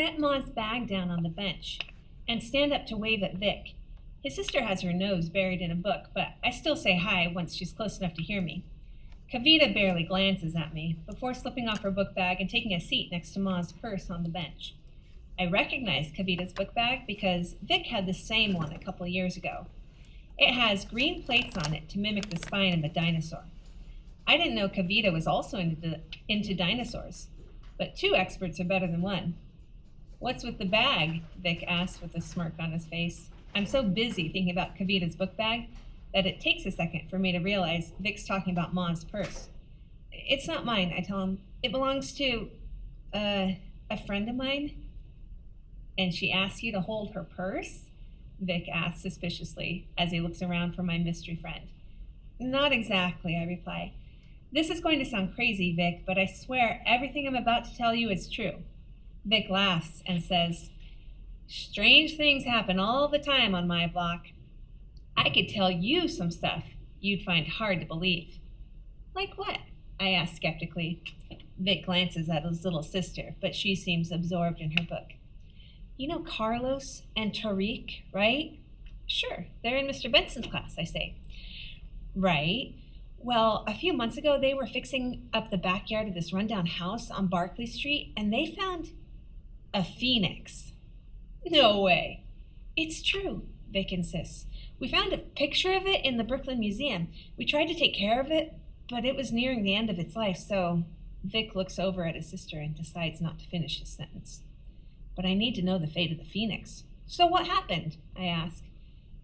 set Ma's bag down on the bench and stand up to wave at Vic. His sister has her nose buried in a book, but I still say hi once she's close enough to hear me. Kavita barely glances at me before slipping off her book bag and taking a seat next to Ma's purse on the bench. I recognize Kavita's book bag because Vic had the same one a couple years ago. It has green plates on it to mimic the spine of a dinosaur. I didn't know Kavita was also into dinosaurs, but two experts are better than one. What's with the bag? Vic asked with a smirk on his face. I'm so busy thinking about Kavita's book bag that it takes a second for me to realize Vic's talking about Ma's purse. It's not mine, I tell him. It belongs to, a friend of mine. And she asks you to hold her purse? Vic asks suspiciously as he looks around for my mystery friend. Not exactly, I reply. This is going to sound crazy, Vic, but I swear everything I'm about to tell you is true. Vic laughs and says, strange things happen all the time on my block. I could tell you some stuff you'd find hard to believe. Like what? I ask skeptically. Vic glances at his little sister, but she seems absorbed in her book. You know Carlos and Tariq, right? Sure, they're in Mr. Benson's class, I say. Right. Well, a few months ago, they were fixing up the backyard of this rundown house on Barclay Street, and they found a phoenix. No way. It's true, Vic insists. We found a picture of it in the Brooklyn Museum. We tried to take care of it, but it was nearing the end of its life, so Vic looks over at his sister and decides not to finish his sentence. But I need to know the fate of the phoenix. So what happened? I ask.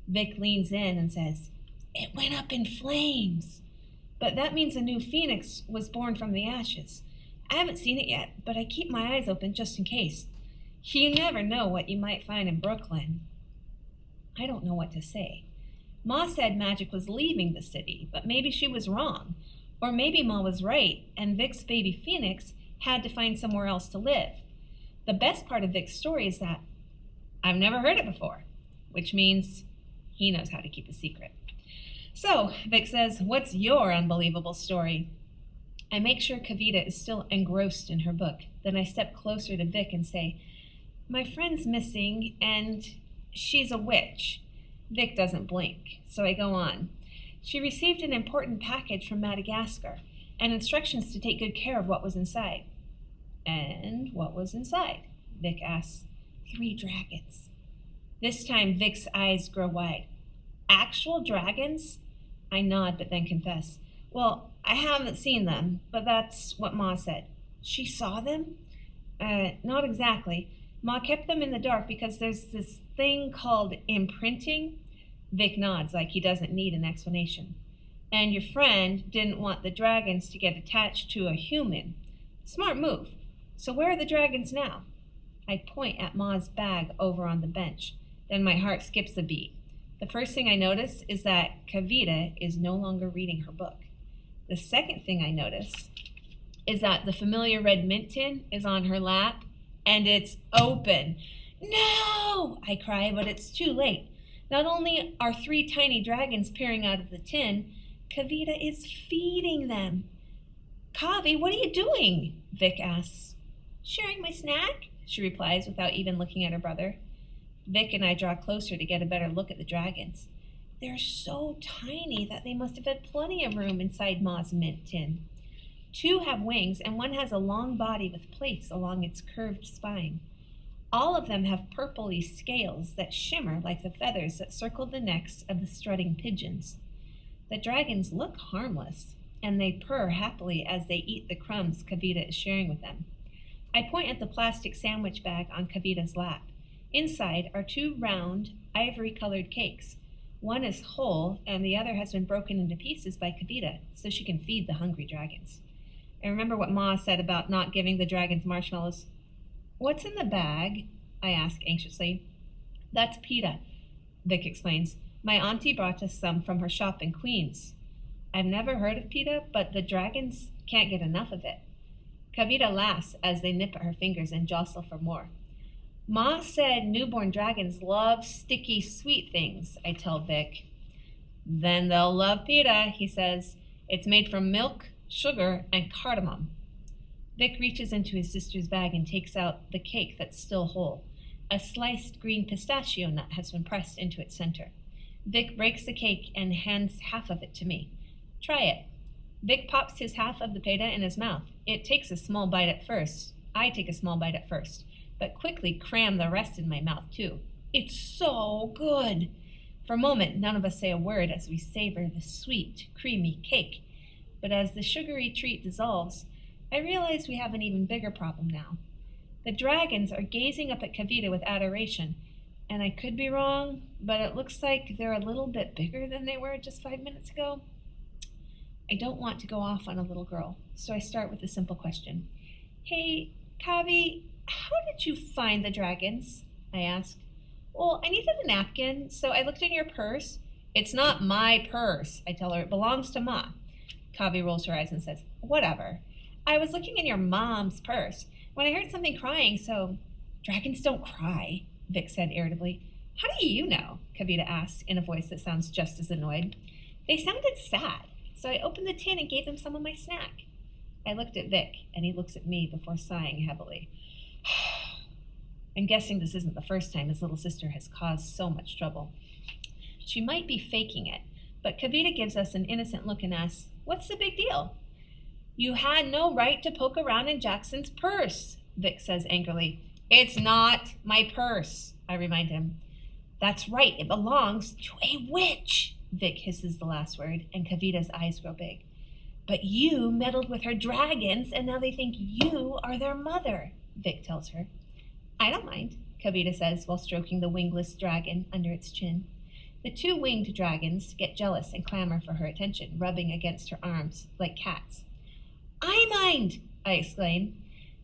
Vic leans in and says, it went up in flames. But that means a new phoenix was born from the ashes. I haven't seen it yet, but I keep my eyes open just in case. You never know what you might find in Brooklyn. I don't know what to say. Ma said magic was leaving the city, but maybe she was wrong. Or maybe Ma was right, and Vic's baby phoenix had to find somewhere else to live. The best part of Vic's story is that I've never heard it before, which means he knows how to keep a secret. So, Vic says, what's your unbelievable story? I make sure Kavita is still engrossed in her book. Then I step closer to Vic and say, my friend's missing, and she's a witch. Vic doesn't blink, so I go on. She received an important package from Madagascar and instructions to take good care of what was inside. And what was inside? Vic asks. 3 dragons. This time Vic's eyes grow wide. Actual dragons? I nod, but then confess. Well, I haven't seen them, but that's what Ma said. She saw them? Not exactly. Ma kept them in the dark because there's this thing called imprinting. Vic nods like he doesn't need an explanation. And your friend didn't want the dragons to get attached to a human. Smart move. So where are the dragons now? I point at Ma's bag over on the bench. Then my heart skips a beat. The first thing I notice is that Kavita is no longer reading her book. The second thing I notice is that the familiar red mint tin is on her lap, and it's open. No! I cry, but it's too late. Not only are 3 tiny dragons peering out of the tin, Kavita is feeding them. Kavi, what are you doing? Vic asks. Sharing my snack, she replies without even looking at her brother. Vic and I draw closer to get a better look at the dragons. They're so tiny that they must have had plenty of room inside Ma's mint tin. 2 have wings, and 1 has a long body with plates along its curved spine. All of them have purpley scales that shimmer like the feathers that circle the necks of the strutting pigeons. The dragons look harmless, and they purr happily as they eat the crumbs Kavita is sharing with them. I point at the plastic sandwich bag on Kavita's lap. Inside are 2 round, ivory-colored cakes. 1 is whole, and the other has been broken into pieces by Kavita so she can feed the hungry dragons. I remember what Ma said about not giving the dragons marshmallows. What's in the bag? I ask anxiously. That's pita, Vic explains. My auntie brought us some from her shop in Queens. I've never heard of pita, but the dragons can't get enough of it. Kavita laughs as they nip at her fingers and jostle for more. Ma said newborn dragons love sticky, sweet things, I tell Vic. Then they'll love pita, he says. It's made from milk, sugar, and cardamom. Vic reaches into his sister's bag and takes out the cake that's still whole. A sliced green pistachio nut has been pressed into its center. Vic breaks the cake and hands half of it to me. Try it. Vic pops his half of the pita in his mouth. It takes a small bite at first. I take a small bite at first, but quickly cram the rest in my mouth too. It's so good. For a moment, none of us say a word as we savor the sweet, creamy cake. But as the sugary treat dissolves, I realize we have an even bigger problem now. The dragons are gazing up at Kavita with adoration, and I could be wrong, but it looks like they're a little bit bigger than they were just 5 minutes ago. I don't want to go off on a little girl, so I start with a simple question. Hey, Kavi, how did you find the dragons? I ask. Well, I needed a napkin, so I looked in your purse. It's not my purse, I tell her. It belongs to Ma. Kavi rolls her eyes and says, whatever. I was looking in your mom's purse when I heard something crying, so dragons don't cry, Vic said irritably. How do you know? Kavita asked in a voice that sounds just as annoyed. They sounded sad, so I opened the tin and gave them some of my snack. I looked at Vic, and he looks at me before sighing heavily. I'm guessing this isn't the first time his little sister has caused so much trouble. She might be faking it, but Kavita gives us an innocent look and asks, what's the big deal? You had no right to poke around in Jackson's purse, Vic says angrily. It's not my purse, I remind him. That's right, it belongs to a witch, Vic hisses the last word, and Kavita's eyes grow big. But you meddled with her dragons, and now they think you are their mother, Vic tells her. I don't mind, Kavita says while stroking the wingless dragon under its chin. The two winged dragons get jealous and clamor for her attention, rubbing against her arms like cats. I mind, I exclaim.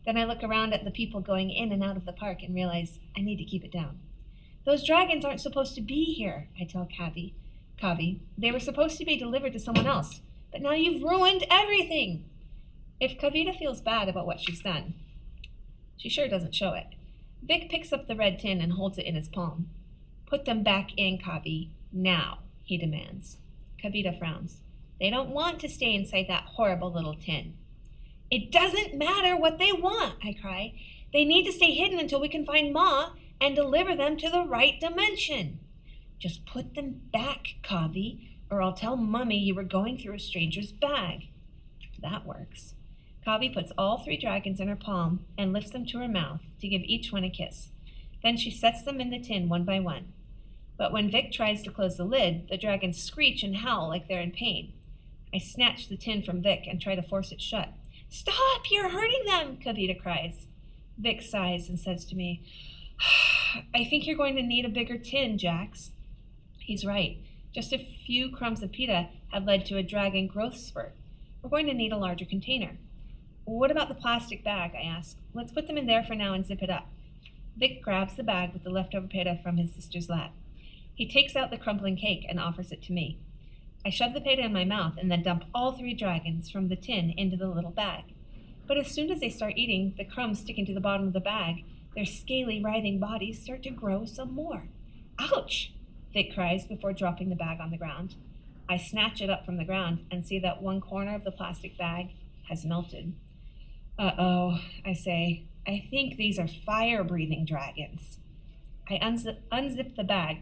Then I look around at the people going in and out of the park and realize I need to keep it down. Those dragons aren't supposed to be here, I tell Kavi. They were supposed to be delivered to someone else, but now you've ruined everything. If Kavita feels bad about what she's done, she sure doesn't show it. Vic picks up the red tin and holds it in his palm. Put them back in, Kavi, now, he demands. Kavita frowns. They don't want to stay inside that horrible little tin. It doesn't matter what they want, I cry. They need to stay hidden until we can find Ma and deliver them to the right dimension. Just put them back, Kavi, or I'll tell Mummy you were going through a stranger's bag. That works. Kavi puts all three dragons in her palm and lifts them to her mouth to give each one a kiss. Then she sets them in the tin one by one. But when Vic tries to close the lid, the dragons screech and howl like they're in pain. I snatch the tin from Vic and try to force it shut. Stop! You're hurting them! Kavita cries. Vic sighs and says to me, I think you're going to need a bigger tin, Jax. He's right. Just a few crumbs of pita have led to a dragon growth spurt. We're going to need a larger container. What about the plastic bag? I ask. Let's put them in there for now and zip it up. Vic grabs the bag with the leftover pita from his sister's lap. He takes out the crumbling cake and offers it to me. I shove the pita in my mouth and then dump all three dragons from the tin into the little bag. But as soon as they start eating, the crumbs sticking to the bottom of the bag, their scaly, writhing bodies start to grow some more. Ouch! Vic cries before dropping the bag on the ground. I snatch it up from the ground and see that one corner of the plastic bag has melted. Uh-oh, I say. I think these are fire-breathing dragons. I unzip the bag,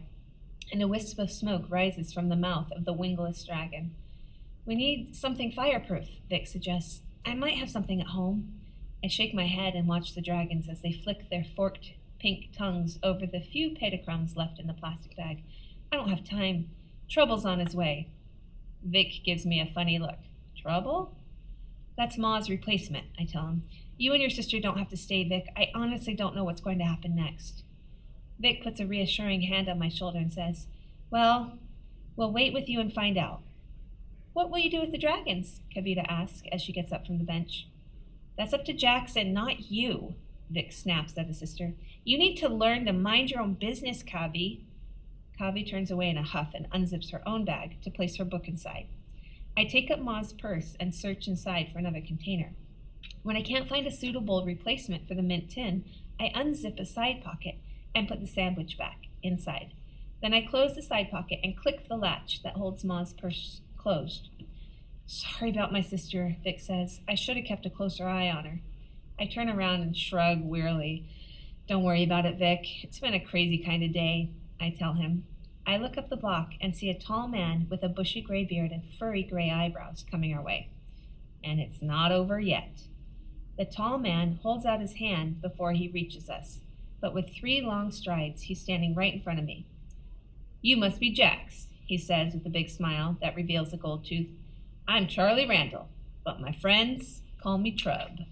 and a wisp of smoke rises from the mouth of the wingless dragon. We need something fireproof, Vic suggests. I might have something at home. I shake my head and watch the dragons as they flick their forked pink tongues over the few pita crumbs left in the plastic bag. I don't have time. Trouble's on his way. Vic gives me a funny look. Trouble? That's Ma's replacement, I tell him. You and your sister don't have to stay, Vic. I honestly don't know what's going to happen next. Vic puts a reassuring hand on my shoulder and says, Well, we'll wait with you and find out. What will you do with the dragons? Kavita asks as she gets up from the bench. That's up to Jackson, not you, Vic snaps at his sister. You need to learn to mind your own business, Kavi. Kavi turns away in a huff and unzips her own bag to place her book inside. I take up Ma's purse and search inside for another container. When I can't find a suitable replacement for the mint tin, I unzip a side pocket and put the sandwich back inside. Then I close the side pocket and click the latch that holds Ma's purse closed. Sorry about my sister, Vic says. I should have kept a closer eye on her. I turn around and shrug wearily. Don't worry about it, Vic. It's been a crazy kind of day, I tell him. I look up the block and see a tall man with a bushy gray beard and furry gray eyebrows coming our way. And it's not over yet. The tall man holds out his hand before he reaches us, but with 3 long strides, he's standing right in front of me. You must be Jax, he says with a big smile that reveals a gold tooth. I'm Charlie Randall, but my friends call me Trub.